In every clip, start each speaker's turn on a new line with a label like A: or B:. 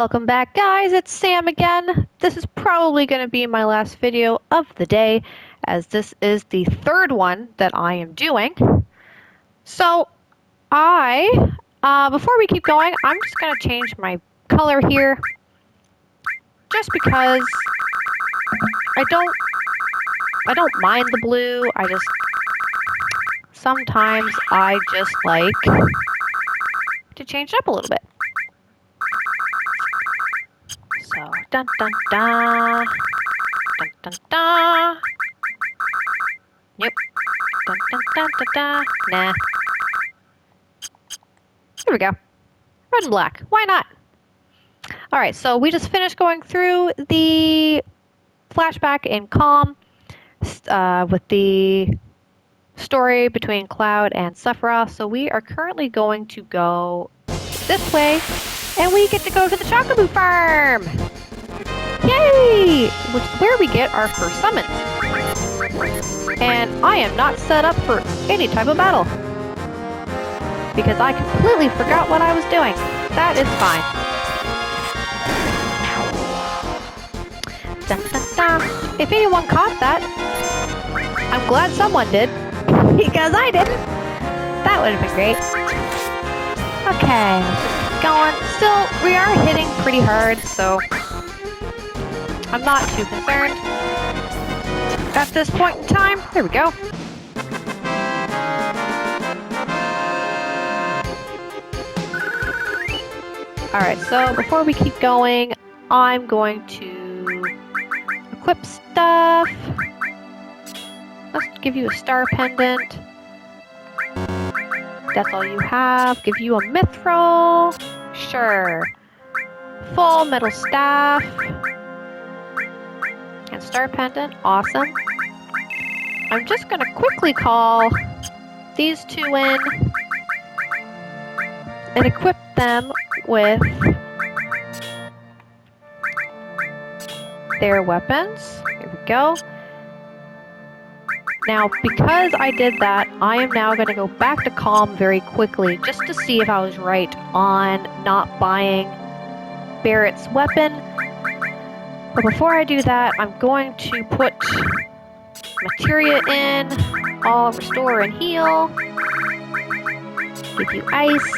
A: Welcome back, guys. It's Sam again. This is probably going to be my last video of the day, as this is the third one that I am doing. So, before we keep going, I'm just going to change my color here, just because I don't mind the blue. Sometimes I just like to change it up a little bit. So, dun dun dun, dun dun dun. Yep. Dun dun dun dun dun. Nah. There we go. Red and black. Why not? Alright, so we just finished going through the flashback in Calm with the story between Cloud and Sephiroth. So we are currently going to go this way, and we get to go to the Chocobo Farm! Yay! Which is where we get our first summons. And I am not set up for any type of battle, because I completely forgot what I was doing. That is fine. Dun, dun, dun. If anyone caught that, I'm glad someone did, because I didn't. That would have been great. Okay, going. Still, we are hitting pretty hard, so I'm not too concerned at this point in time. There we go. Alright, so before we keep going, I'm going to equip stuff. Let's give you a star pendant. That's all you have. Give you a mithril. Sure. Full metal staff. And star pendant. Awesome. I'm just going to quickly call these two in and equip them with their weapons. Here we go. Now, because I did that, I am now going to go back to Calm very quickly, just to see if I was right on not buying Barrett's weapon. But before I do that, I'm going to put materia in. I'll restore and heal. Give you ice.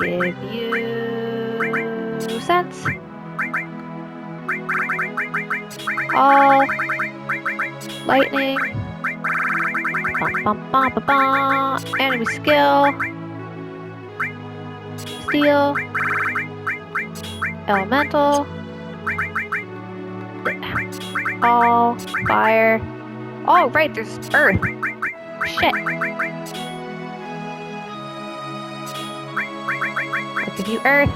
A: Give you sense. All lightning. Bum, bum, bum, bum, bum. Enemy skill. Steel. Elemental. All fire. Oh, right, there's earth. Shit. I'll give you earth.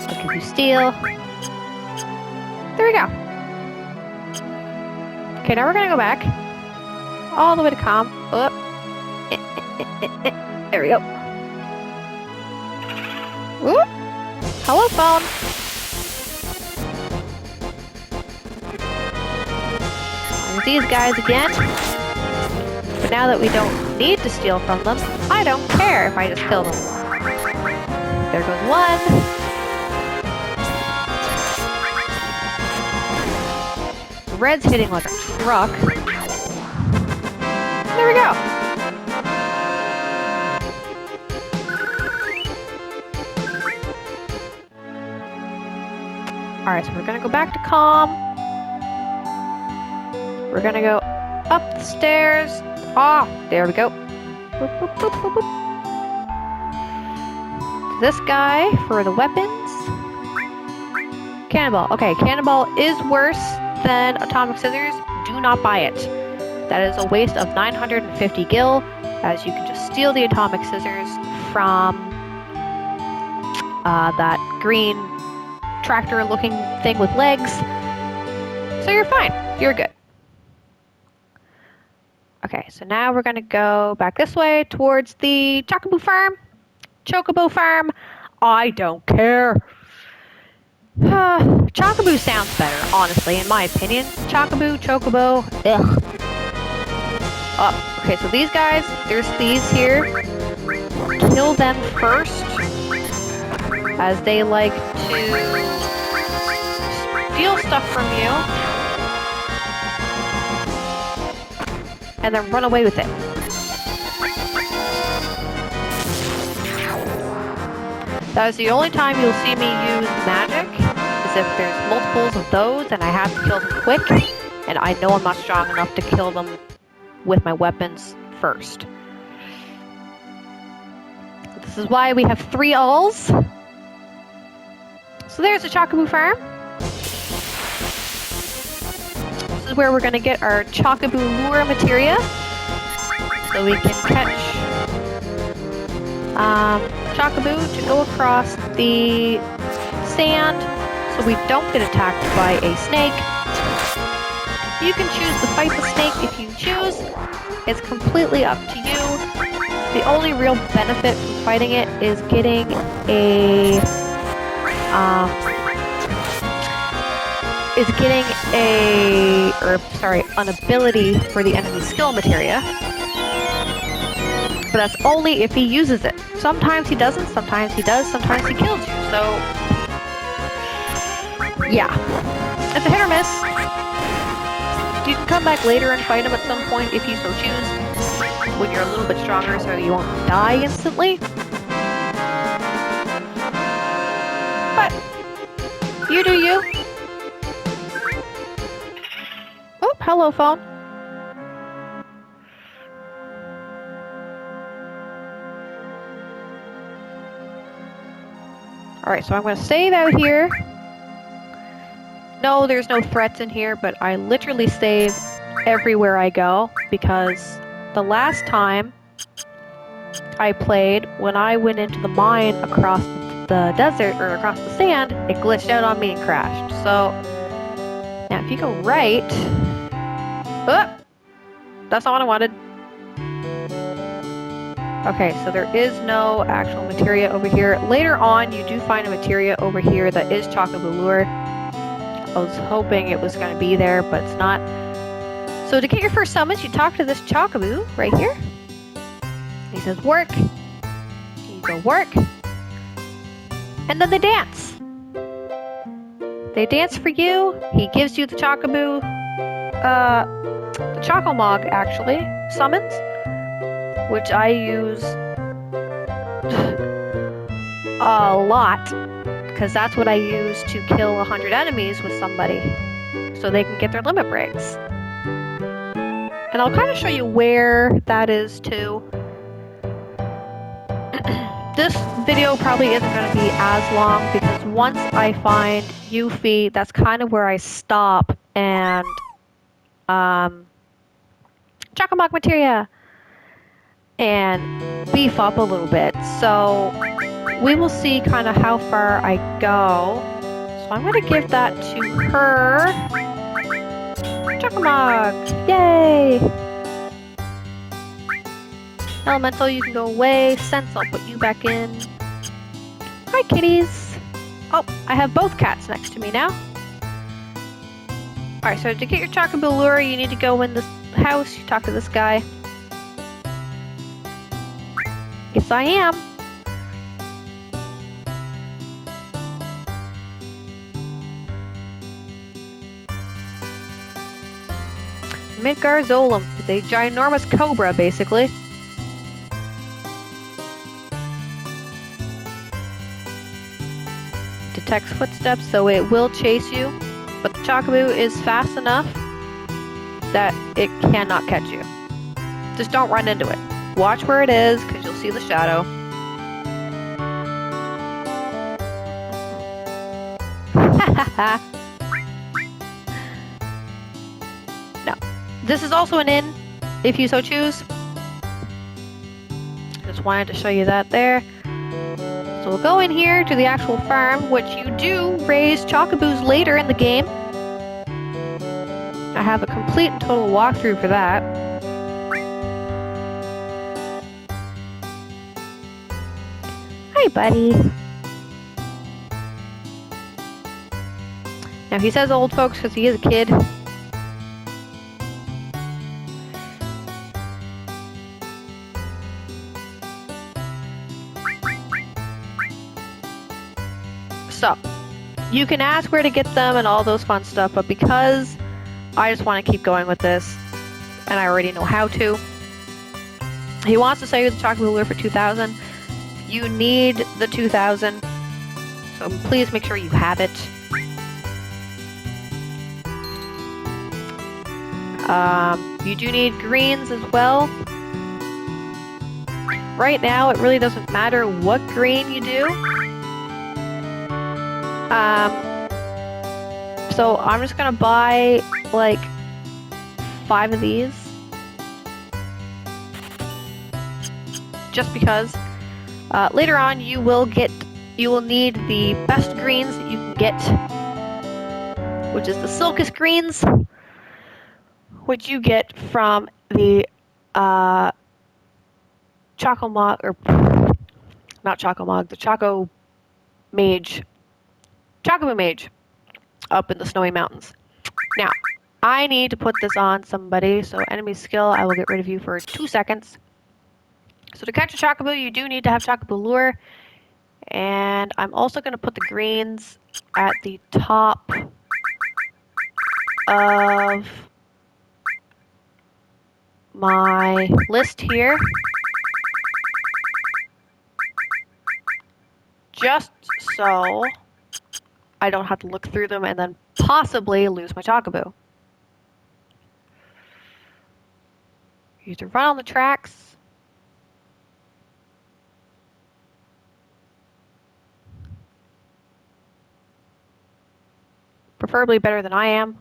A: I'll give you steel. There we go. Okay, now we're gonna go back all the way to Calm. Oh. There we go. Ooh. Hello, phone. There's these guys again. But now that we don't need to steal from them, I don't care if I just kill them. There goes one. Red's hitting like a truck. There we go. Alright, so we're gonna go back to Calm. We're gonna go up the stairs. Ah, there we go. Boop, boop, boop, boop, boop. This guy for the weapons. Cannonball. Okay, Cannonball is worse than Atomic Scissors. Do not buy it. That is a waste of 950 gil, as you can just steal the Atomic Scissors from that green tractor looking thing with legs. So you're fine. You're good. Okay, so now we're gonna go back this way towards the Chocobo Farm. Chocobo Farm. I don't care. Chocobo sounds better, honestly, in my opinion. Chocobo, ugh. Oh, okay, so these guys, there's thieves here. Kill them first. as they like to steal stuff from you and then run away with it. That is the only time you'll see me use magic, is if there's multiples of those and I have to kill them quick, and I know I'm not strong enough to kill them with my weapons first. This is why we have 3 ulls. So there's the Chocobo farm. This is where we're going to get our Chocobo lure materia, so we can catch Chocobo to go across the sand so we don't get attacked by a snake. You can choose to fight the snake if you choose. It's completely up to you. The only real benefit from fighting it is getting an ability for the enemy skill materia. But that's only if he uses it. Sometimes he doesn't, sometimes he does, sometimes he kills you. So, yeah. It's a hit or miss. You can come back later and fight him at some point if you so choose, when you're a little bit stronger so you won't die instantly. But, you do you. Oh, hello phone. Alright, so I'm going to save out here. No, there's no threats in here, but I literally save everywhere I go, because the last time I played, when I went into the mine across the desert, or across the sand, it glitched out on me and crashed. So, now if you go right... Oh! That's not what I wanted. Okay, so there is no actual materia over here. Later on, you do find a materia over here that is Chocobo lure. I was hoping it was going to be there, but it's not. So to get your first summons, you talk to this Chocobo right here. He says, work. You go work. And then they dance. They dance for you. He gives you the Chocobo, the Chocomog, actually, summons, which I use a lot, because that's what I use to kill 100 enemies with somebody, so they can get their limit breaks. And I'll kind of show you where that is too. This video probably isn't going to be as long, because once I find Yuffie, that's kind of where I stop and Chocomog materia and beef up a little bit. So we will see kind of how far I go. So I'm going to give that to her. Chocomog! Yay! Elemental, you can go away. Sense, I'll put you back in. Hi, kitties! Oh, I have both cats next to me now. Alright, so to get your Chocobo lure, you need to go in this house. You talk to this guy. Yes, I am. Midgarzolum. It's a ginormous cobra, basically. Detects footsteps, so it will chase you. But the Chocobo is fast enough that it cannot catch you. Just don't run into it. Watch where it is, because you'll see the shadow. No. This is also an inn, if you so choose. Just wanted to show you that there. So we'll go in here to the actual farm, which you do raise Chocobos later in the game. I have a complete and total walkthrough for that. Hi, buddy. Now he says old folks because he is a kid. So, you can ask where to get them and all those fun stuff, but because I just want to keep going with this, and I already know how to, he wants to sell you the chocolate lure for 2,000. You need the 2,000, so please make sure you have it. You do need greens as well. Right now, it really doesn't matter what green you do. So I'm just gonna buy like 5 of these. Just because later on you will need the best greens that you can get, which is the silkest greens, which you get from the Choco Mog, or not Choco Mog, the Choco Mage, Chocobo Mage, up in the snowy mountains. Now, I need to put this on somebody, so enemy skill, I will get rid of you for 2 seconds. So to catch a Chocobo, you do need to have Chocobo lure, and I'm also going to put the greens at the top of my list here, just so I don't have to look through them and then possibly lose my Chocobo. You have to run on the tracks. Preferably better than I am.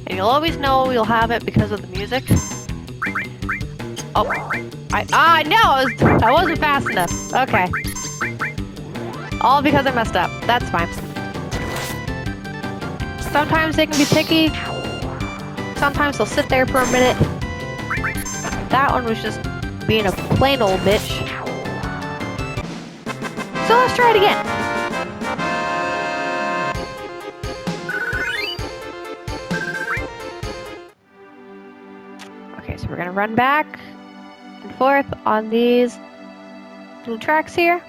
A: And you'll always know you'll have it because of the music. Oh, no, I wasn't fast enough. Okay. All because I messed up. That's fine. Sometimes they can be picky. Sometimes they'll sit there for a minute. That one was just being a plain old bitch. So let's try it again. Okay, so we're gonna run back and forth on these little tracks here.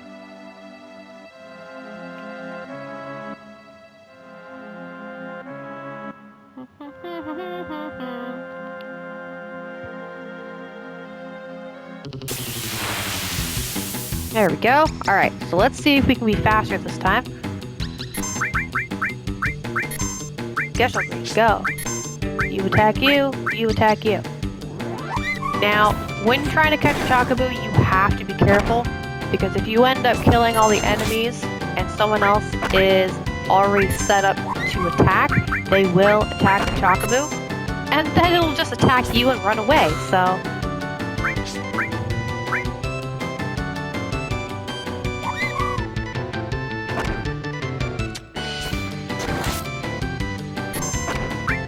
A: There we go. Alright, so let's see if we can be faster this time. Guess I'm ready to go. You attack you, you attack you. Now, when trying to catch a Chocobo, you have to be careful, because if you end up killing all the enemies and someone else is already set up to attack, they will attack the Chocobo, and then it'll just attack you and run away, so...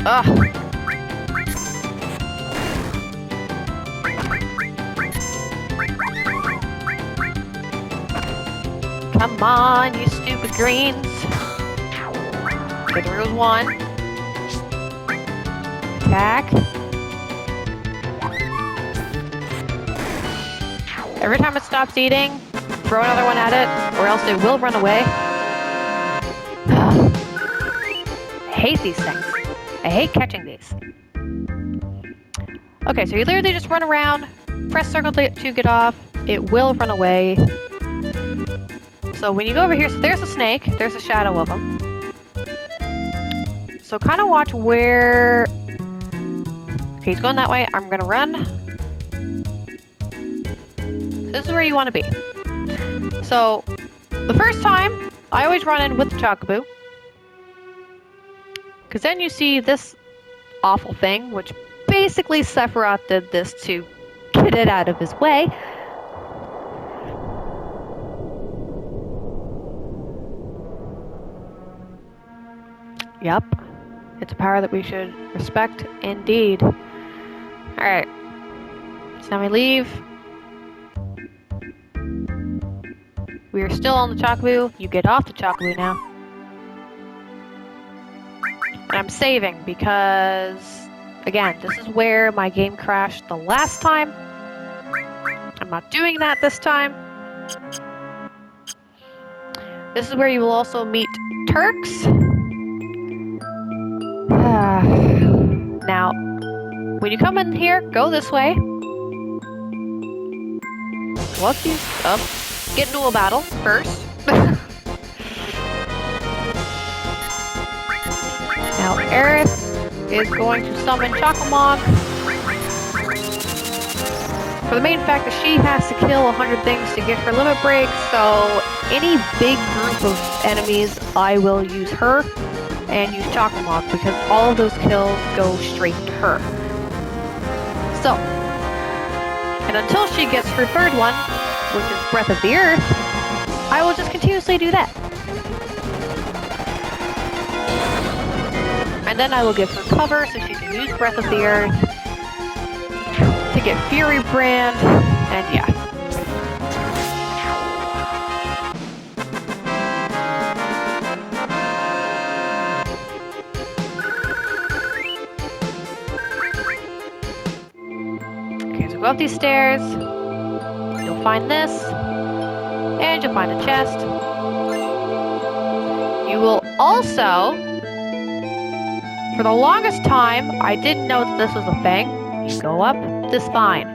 A: Ugh. Come on, you stupid greens. Okay, there goes one. Attack. Every time it stops eating, throw another one at it, or else they will run away. I hate these things. I hate catching these. Okay, so you literally just run around, press circle to get off, it will run away. So when you go over here, so there's a snake, there's a shadow of him. So kind of watch where... Okay, he's going that way, I'm gonna run. This is where you want to be. So, the first time, I always run in with the Chocobo. Because then you see this awful thing, which basically Sephiroth did this to get it out of his way. Yep. It's a power that we should respect indeed. Alright. So now we leave. We are still on the Chocobo. You get off the Chocobo now. And I'm saving because, again, this is where my game crashed the last time. I'm not doing that this time. This is where you will also meet Turks. Now, when you come in here, go this way. Go up these, up. Get into a battle first. Now, Aerith is going to summon Chocomog. For the main fact that she has to kill 100 things to get her limit break, so any big group of enemies, I will use her and use Chocomog because all of those kills go straight to her. So, and until she gets her third one, which is Breath of the Earth, I will just continuously do that. And then I will give her cover so she can use Breath of the Earth to get Fury Brand, and yeah. Okay, so go up these stairs, you'll find this, and you'll find a chest. You will also, for the longest time, I didn't know that this was a thing. You go up the spine.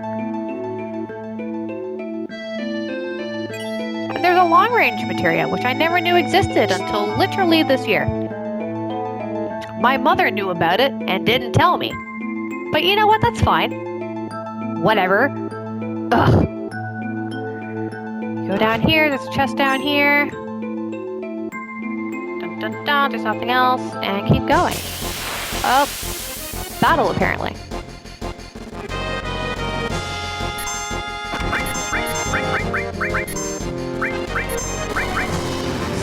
A: And there's a long range materia, which I never knew existed until literally this year. My mother knew about it and didn't tell me. But you know what? That's fine. Whatever. Ugh. Go down here. There's a chest down here. Dun dun dun. There's nothing else. And keep going. Oh. Battle, apparently.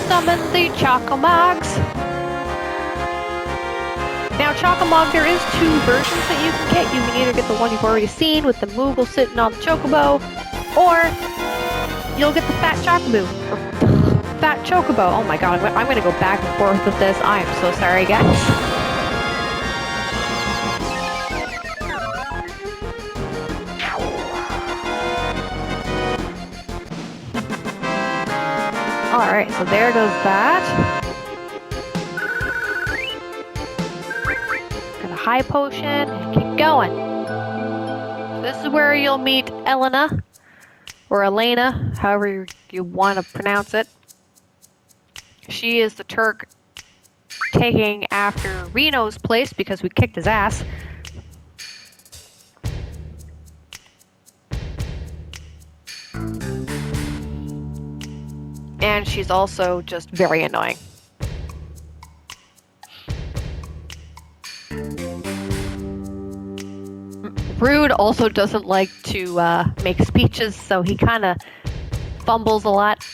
A: Summon the Chocomogs. Now, Chocomog, there is 2 versions that you can get. You can either get the one you've already seen with the Moogle sitting on the Chocobo, or you'll get the Fat Chocobo. Fat Chocobo. Oh my god, I'm going to go back and forth with this. I am so sorry, guys. Alright, so there goes that. Got a high potion, and keep going. So this is where you'll meet Elena, or Elena, however you want to pronounce it. She is the Turk taking after Reno's place because we kicked his ass. And she's also just very annoying. Rude also doesn't like to make speeches, so he kind of fumbles a lot.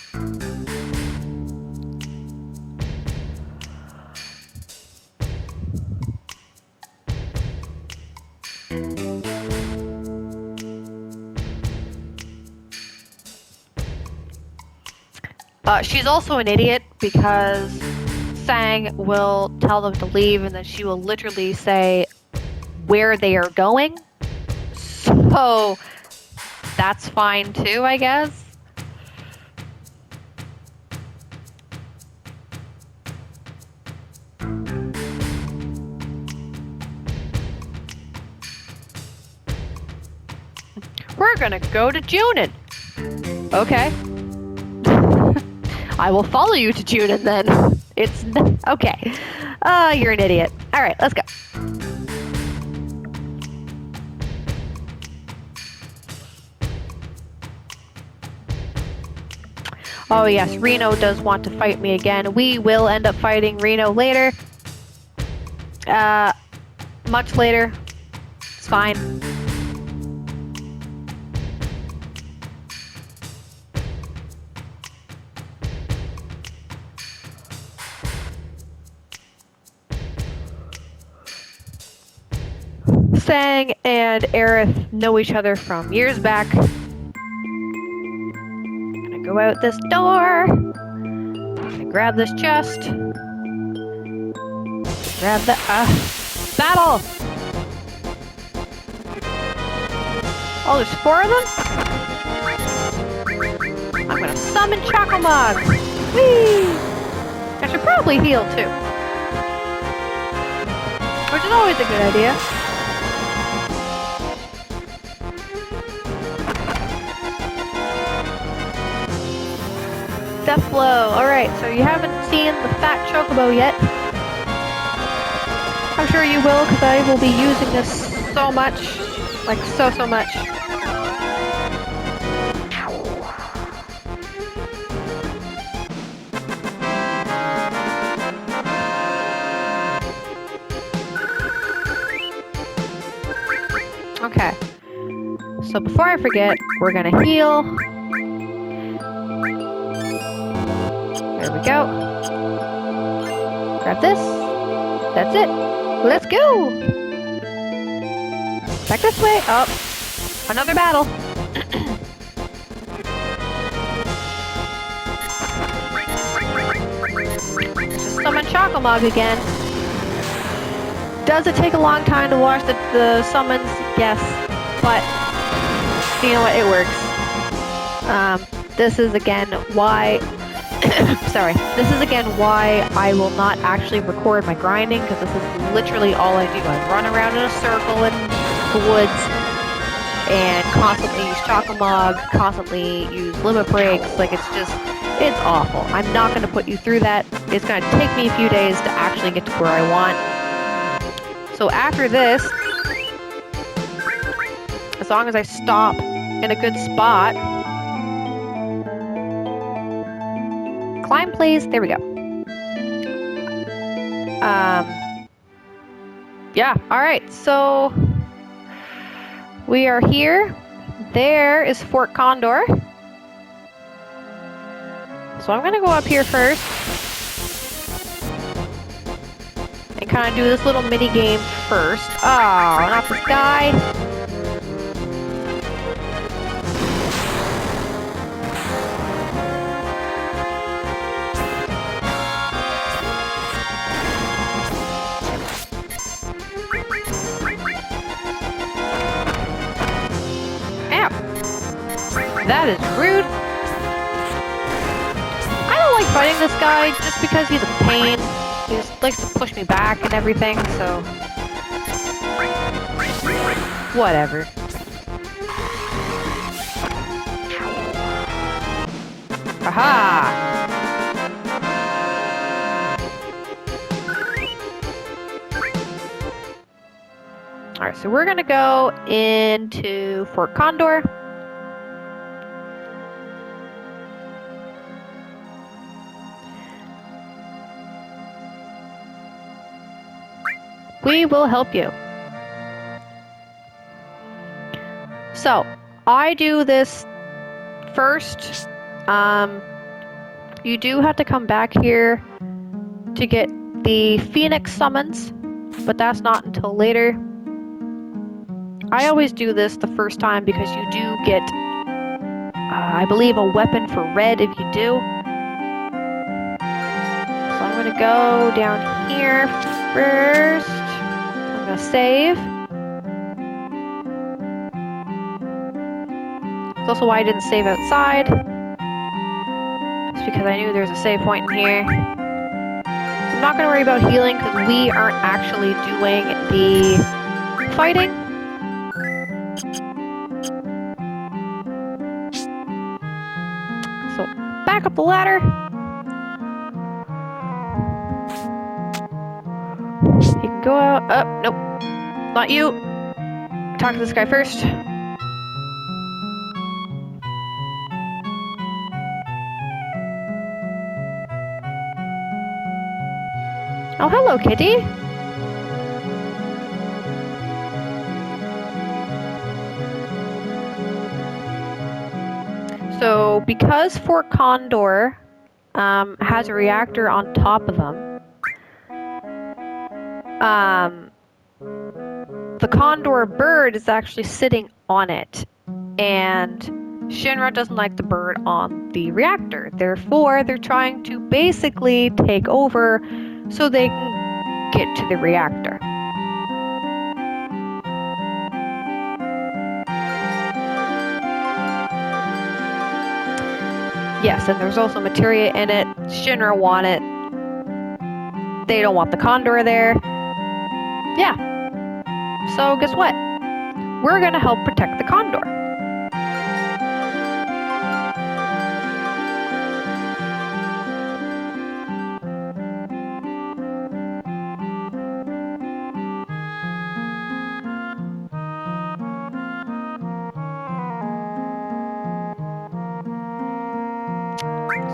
A: She's also an idiot because Sang will tell them to leave and then she will literally say where they are going. So that's fine too, I guess. We're gonna go to Junin. Okay. I will follow you to Junin then. It's okay. You're an idiot. All right, let's go. Oh yes, Reno does want to fight me again. We will end up fighting Reno later. Much later. It's fine. Sang and Aerith know each other from years back. Gonna go out this door. Gonna grab this chest. Grab the battle! Oh, there's 4 of them? I'm gonna summon Chocomog! Whee! I should probably heal too. Which is always a good idea. Death Blow. Alright, so you haven't seen the fat Chocobo yet. I'm sure you will, because I will be using this so much. Like, so much. Okay. So before I forget, we're gonna heal. There we go. Grab this. That's it. Let's go! Back this way. Oh, another battle. Just summon Chocomog again. Does it take a long time to watch the summons? Yes. But, you know what? It works. This is again why... Sorry. This is again why I will not actually record my grinding, because this is literally all I do. I run around in a circle in the woods and constantly use Chocomog, constantly use limit breaks. Like, it's awful. I'm not going to put you through that. It's going to take me a few days to actually get to where I want. So after this, as long as I stop in a good spot, climb, please. There we go. Yeah, alright, so we are here. There is Fort Condor. So I'm gonna go up here first and kind of do this little mini game first. Oh, not this guy. That is rude. I don't like fighting this guy just because he's a pain. He just likes to push me back and everything, so... whatever. Aha! Alright, so we're gonna go into Fort Condor. We will help you. So, I do this first. You do have to come back here to get the Phoenix summons, but that's not until later. I always do this the first time because you do get, I believe, a weapon for red if you do. So I'm going to go down here first. I'm going to save. That's also why I didn't save outside. It's because I knew there was a save point in here. I'm not going to worry about healing because we aren't actually doing the fighting. So, back up the ladder. You can go out. Oh, nope. Not you. Talk to this guy first. Oh, hello, kitty. So, because Fort Condor has a reactor on top of them, the Condor bird is actually sitting on it, and Shinra doesn't like the bird on the reactor. Therefore, they're trying to basically take over so they can get to the reactor. Yes, and there's also materia in it. Shinra want it. They don't want the condor there. Yeah. So guess what? We're gonna help protect the condor.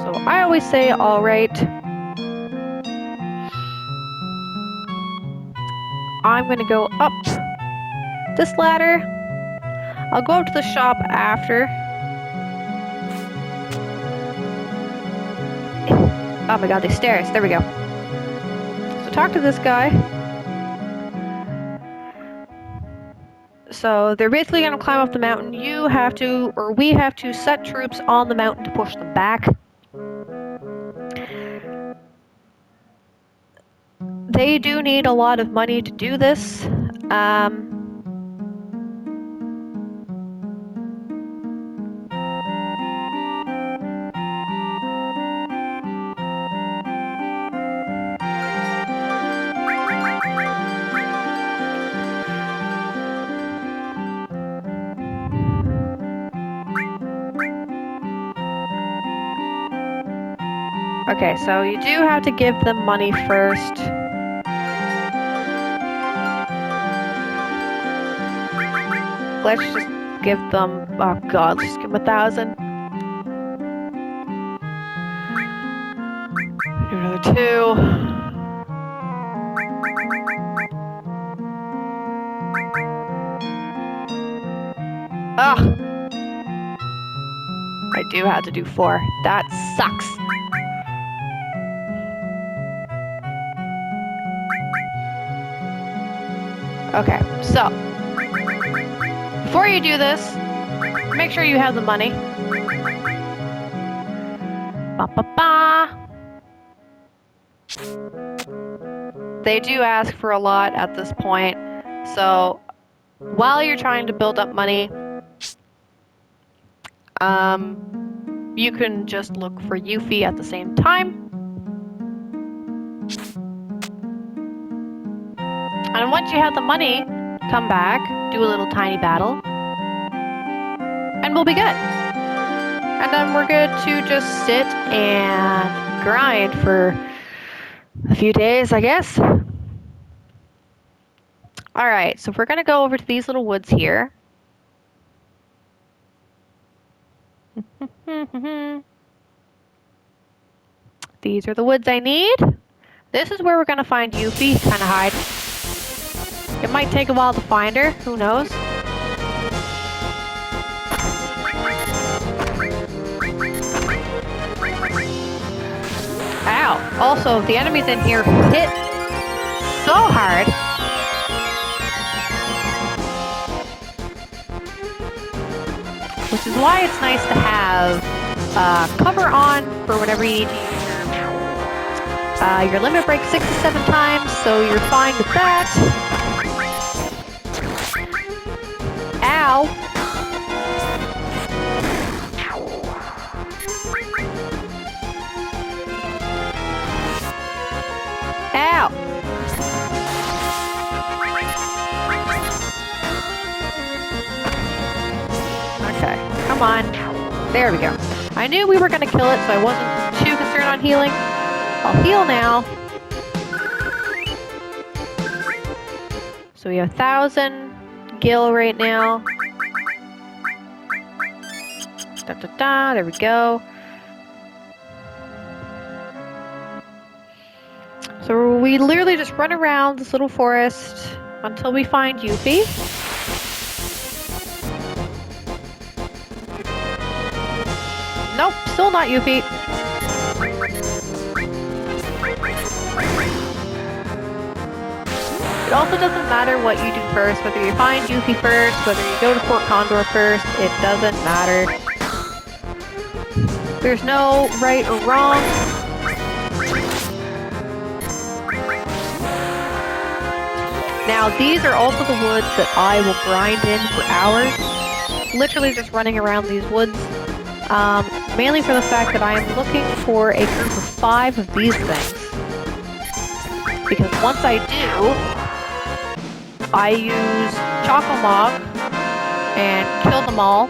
A: So I always say, all right, I'm gonna go up this ladder. I'll go up to the shop after. Oh my god, these stairs. There we go. So talk to this guy. So they're basically gonna climb up the mountain. You have to, or we have to set troops on the mountain to push them back. They do need a lot of money to do this. Okay, so you do have to give them money first. Let's just give them, oh god, let's give them 1,000. Do another 2. Ugh. I do have to do 4. That sucks. Okay, so before you do this, make sure you have the money. Ba-ba-ba. They do ask for a lot at this point, so while you're trying to build up money, you can just look for Yuffie at the same time. And once you have the money, come back, do a little tiny battle, and we'll be good. And then we're good to just sit and grind for a few days, I guess. Alright, so we're going to go over to these little woods here. These are the woods I need. This is where we're going to find Yuffie, kind of hide. It might take a while to find her, who knows? Ow! Also, the enemies in here hit so hard. Which is why it's nice to have cover on for whenever you need to use your limit break 6 to 7 times, so you're fine with that. Ow! Ow! Okay, come on. There we go. I knew we were going to kill it, so I wasn't too concerned on healing. I'll heal now. So we have 1,000 gil right now. Da-da-da, there we go. So we literally just run around this little forest until we find Yuffie. Nope, still not Yuffie. It also doesn't matter what you do first, whether you find Yuffie first, whether you go to Fort Condor first, it doesn't matter. There's no right or wrong. Now, these are also the woods that I will grind in for hours. Literally just running around these woods. Mainly for the fact that I am looking for a group of 5 of these things. Because once I do, I use Choco-Mog and kill them all.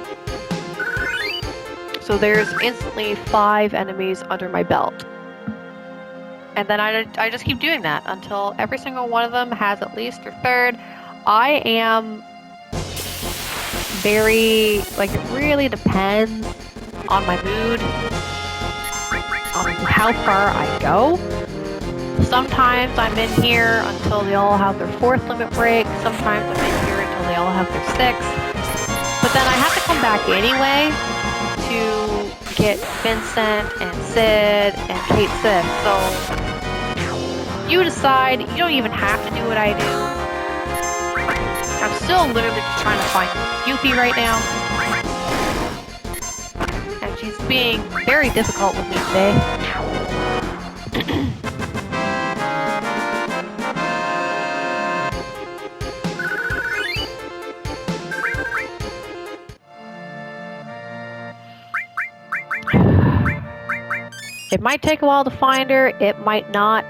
A: So there's instantly 5 enemies under my belt. And then I just keep doing that until every single one of them has at least their third. I am very, like, it really depends on my mood, on how far I go. Sometimes I'm in here until they all have their 4th limit break. Sometimes I'm in here until they all have their 6th. But then I have to come back anyway to get Vincent and Sid and Kate Sith. So you decide. You don't even have to do what I do. I'm still literally just trying to find Yuffie right now. And she's being very difficult with me today. It might take a while to find her, it might not.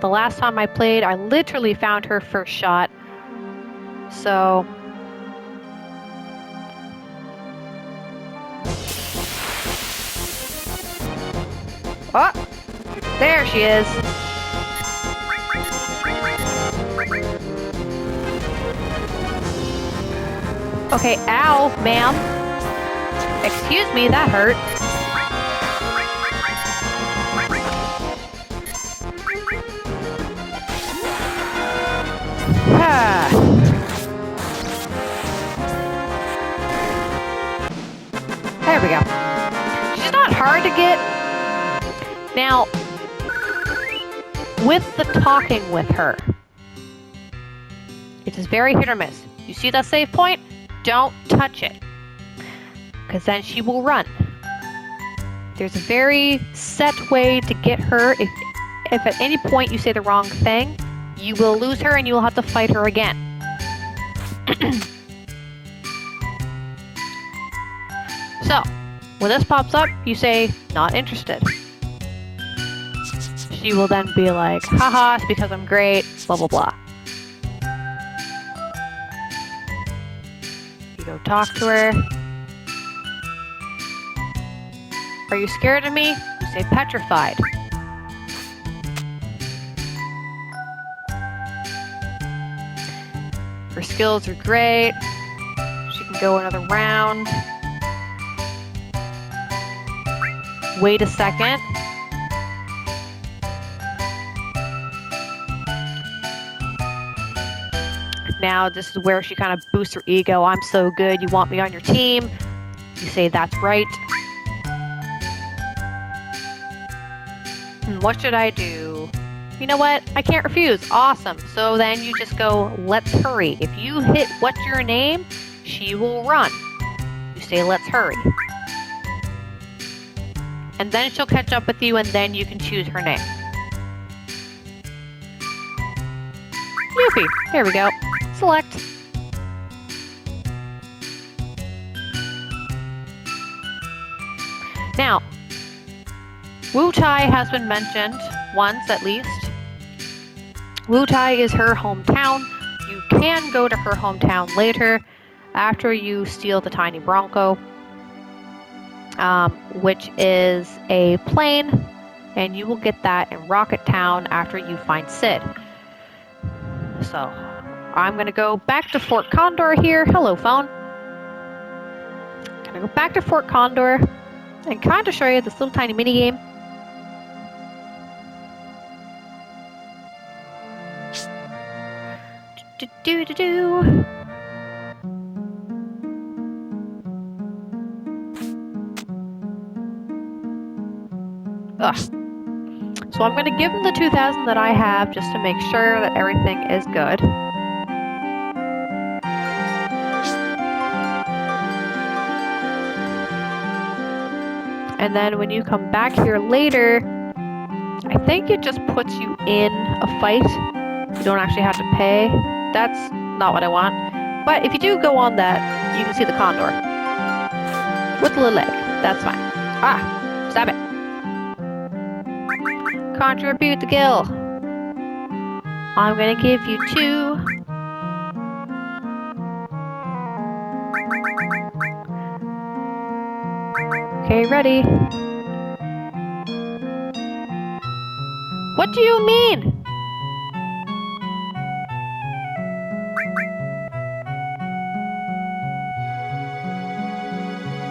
A: The last time I played, I literally found her first shot. So... oh! There she is! Okay, ow, ma'am. Excuse me, that hurt. There we go. She's not hard to get. Now, with the talking with her, it is very hit or miss. You see that save point? Don't touch it, because then she will run. There's a very set way to get her. If at any point you say the wrong thing, you will lose her and you will have to fight her again. So, when this pops up, you say, not interested. She will then be like, haha, it's because I'm great, blah blah blah. You go talk to her. Are you scared of me? You say petrified. Her skills are great. She can go another round. Wait a second. Now this is where she kind of boosts her ego. I'm so good, you want me on your team. You say that's right. What should I do? You know what? I can't refuse. Awesome. So then you just go, let's hurry. If you hit what's your name, she will run. You say, let's hurry. And then she'll catch up with you, and then you can choose her name. Yuffie. There we go. Select. Now, Wutai has been mentioned once at least. Wutai is her hometown. You can go to her hometown later after you steal the tiny Bronco, which is a plane, and you will get that in Rocket Town after you find Sid. So, I'm going to go back to Fort Condor here. Hello, phone. I'm going to go back to Fort Condor and kind of show you this little tiny mini game. Do-do-do-do. Ugh. So I'm going to give him the 2,000 that I have just to make sure that everything is good. And then when you come back here later, I think it just puts you in a fight. You don't actually have to pay. That's not what I want. But if you do go on that, you can see the condor with the little leg. That's fine. Ah, stop it. Contribute the gil. I'm gonna give you 2. Okay, ready. What do you mean?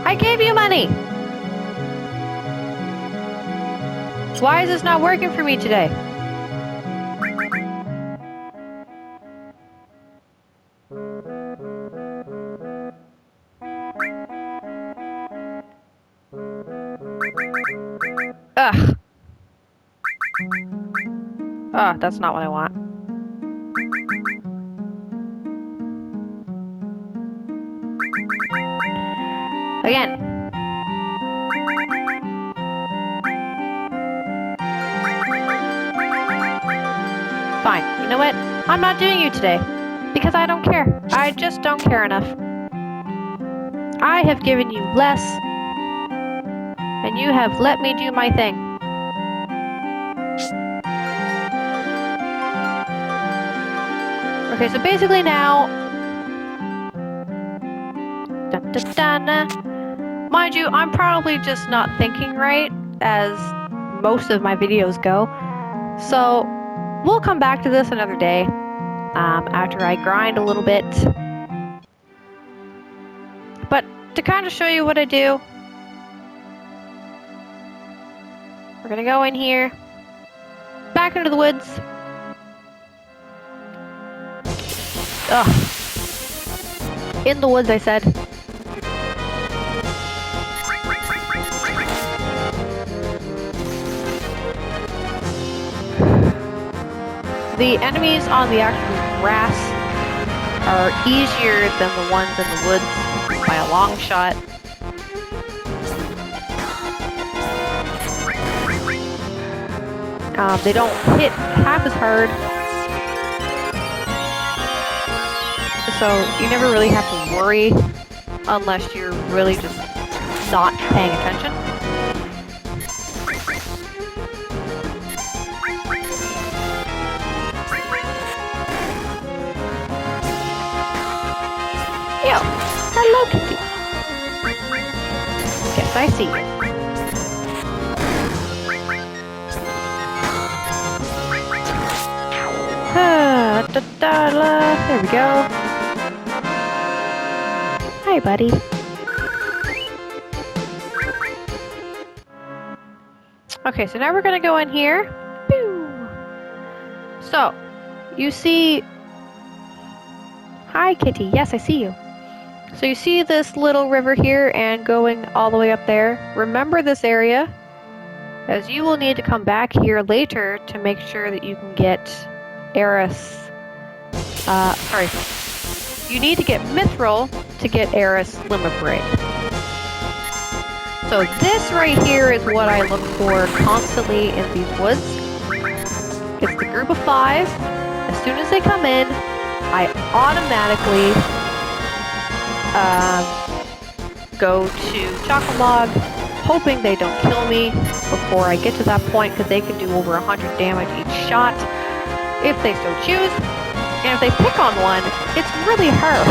A: I gave you money. Why is this not working for me today? Ugh. Oh, that's not what I want. Again. Fine. You know what? I'm not doing you today. Because I don't care. I just don't care enough. I have given you less. And you have let me do my thing. Okay, so basically now... Dun, dun, dun. Mind you, I'm probably just not thinking right, as most of my videos go. So, we'll come back to this another day, after I grind a little bit. But to kind of show you what I do, we're gonna go in here, back into the woods. Ugh. In the woods, I said. The enemies on the actual grass are easier than the ones in the woods by a long shot. They don't hit half as hard, so you never really have to worry unless you're really just not paying attention. Yo, hello, Kitty. Yes, I see you. There we go. Hi, buddy. Okay, so now we're gonna go in here. Pew. So, you see... Hi, Kitty. Yes, I see you. So you see this little river here and going all the way up there. Remember this area, as you will need to come back here later to make sure that you can get Eris. Sorry. You need to get Mithril to get Eris Limmerbraid. So this right here is what I look for constantly in these woods. It's the group of 5. As soon as they come in, I automatically go to Chocolog, hoping they don't kill me before I get to that point, because they can do over 100 damage each shot if they so choose. And if they pick on one, it's really hard.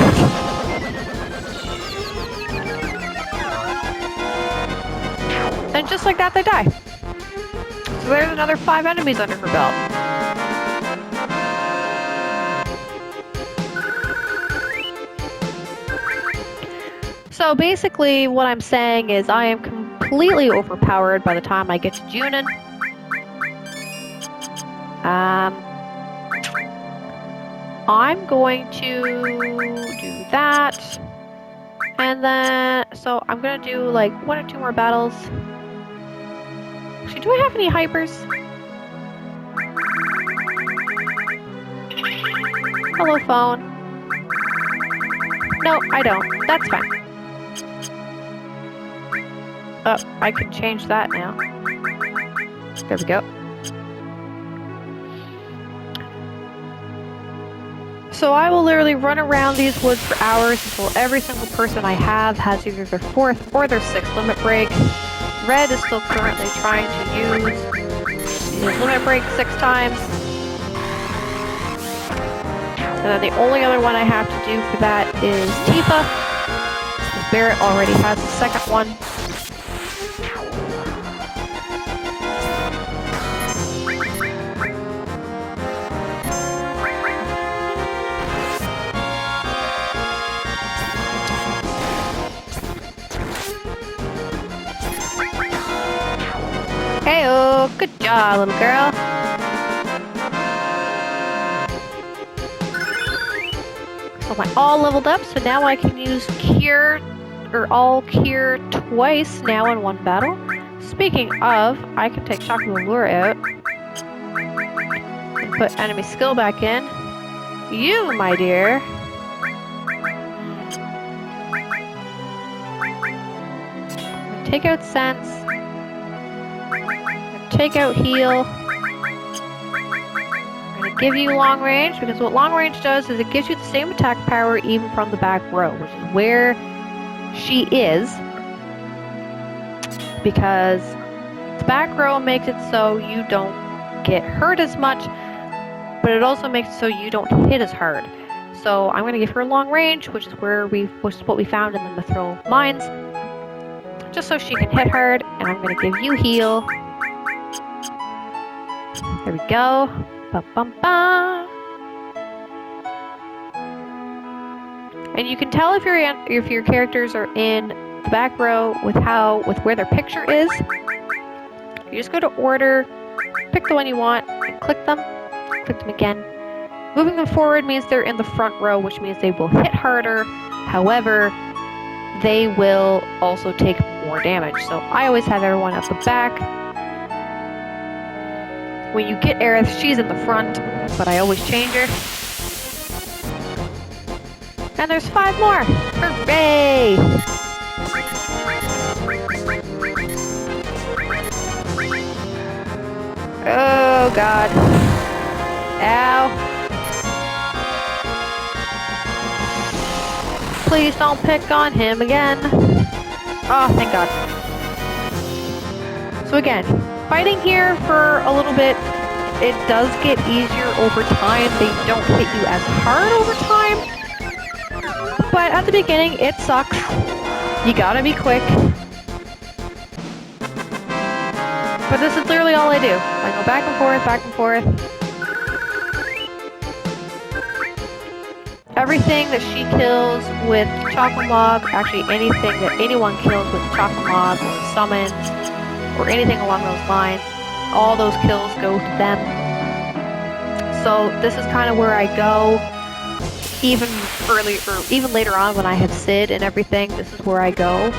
A: And just like that, they die. So there's another 5 enemies under her belt. So basically, what I'm saying is I am completely overpowered by the time I get to Junin. I'm going to do that. And then, so I'm going to do like 1 or 2 more battles. Actually, do I have any hypers? Hello, phone. No, I don't. That's fine. Oh, I can change that now. There we go. So So I will literally run around these woods for hours until every single person I have has either their 4th or their 6th limit break. Red is still currently trying to use his limit break 6 times. And then the only other one I have to do for that is Tifa. Barrett already has the 2nd one. Hey-oh, good job, little girl. So I'm all leveled up, so now I can use Cure, or all Cure twice now in one battle. Speaking of, I can take Shock of Allure out and put enemy skill back in. You, my dear. Take out Sense. Take out Heal. I'm going to give you long range, because what long range does is it gives you the same attack power even from the back row, which is where she is. Because the back row makes it so you don't get hurt as much, but it also makes it so you don't hit as hard. So I'm going to give her long range, which is what we found in the Mithril Mines, just so she can hit hard, and I'm going to give you heal. There we go. Ba-bum-ba. And you can tell if your characters are in the back row with where their picture is. You just go to order, pick the one you want, and click them again. Moving them forward means they're in the front row, which means they will hit harder. However, they will also take more damage. So I always have everyone at the back. When you get Aerith, she's in the front, but I always change her. And there's 5 more! Hooray! Oh god. Ow. Please don't pick on him again. Oh, thank god. So again, fighting here for a little bit, it does get easier over time. They don't hit you as hard over time. But at the beginning, it sucks. You gotta be quick. But this is literally all I do. I go back and forth, back and forth. Everything that she kills with Chocolate, actually anything that anyone kills with Chocolate or summons, or anything along those lines, all those kills go to them. So this is kind of where I go. Even earlier, or even later on when I have Sid and everything, this is where I go.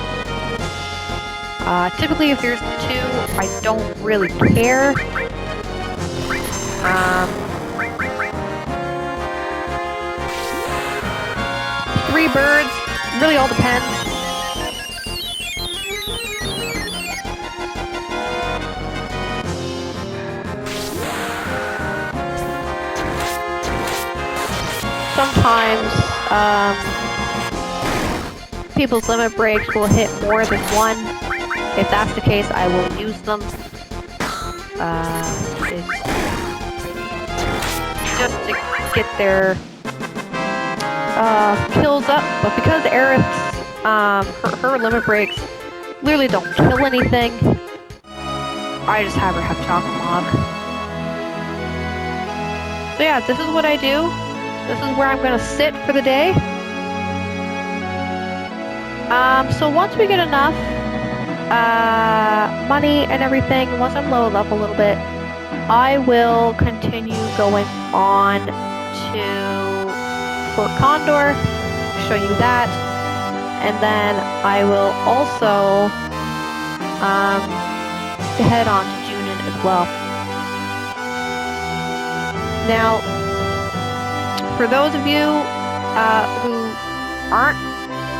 A: Typically if there's 2, I don't really care. 3 birds, really all depends. Sometimes, people's limit breaks will hit more than 1. If that's the case, I will use them. It's just to get their kills up. But because Aerith's, her limit breaks literally don't kill anything, I just have her have Chocolate Mob. So yeah, this is what I do. This is where I'm going to sit for the day. So once we get enough money and everything, once I'm leveled up a little bit, I will continue going on to Fort Condor, show you that, and then I will also head on to Junin as well. Now, for those of you who aren't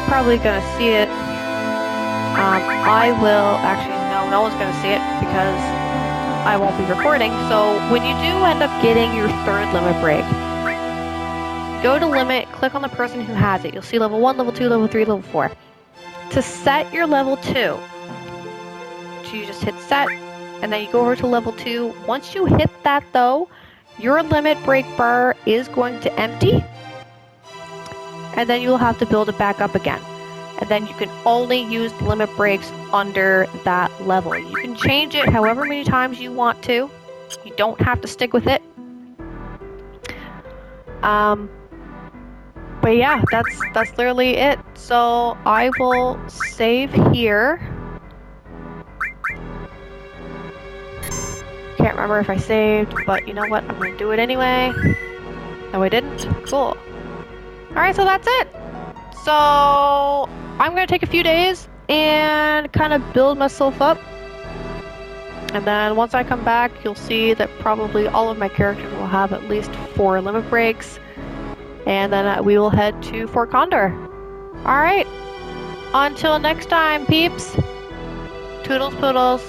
A: probably going to see it, I will, actually no one's going to see it because I won't be recording. So when you do end up getting your 3rd limit break, go to limit, click on the person who has it. You'll see level 1, level 2, level 3, level 4. To set your level 2, you just hit set, and then you go over to level 2. Once you hit that though, your limit break bar is going to empty, and then you'll have to build it back up again. And then you can only use the limit breaks under that level. You can change it however many times you want to. You don't have to stick with it. But yeah, that's literally it. So I will save here. Can't remember if I saved, but you know what? I'm gonna do it anyway. No, I didn't. Cool. Alright, so that's it. So I'm gonna take a few days and kind of build myself up. And then once I come back, you'll see that probably all of my characters will have at least 4 limit breaks. And then we will head to Fort Condor. Alright. Until next time, peeps. Toodles poodles.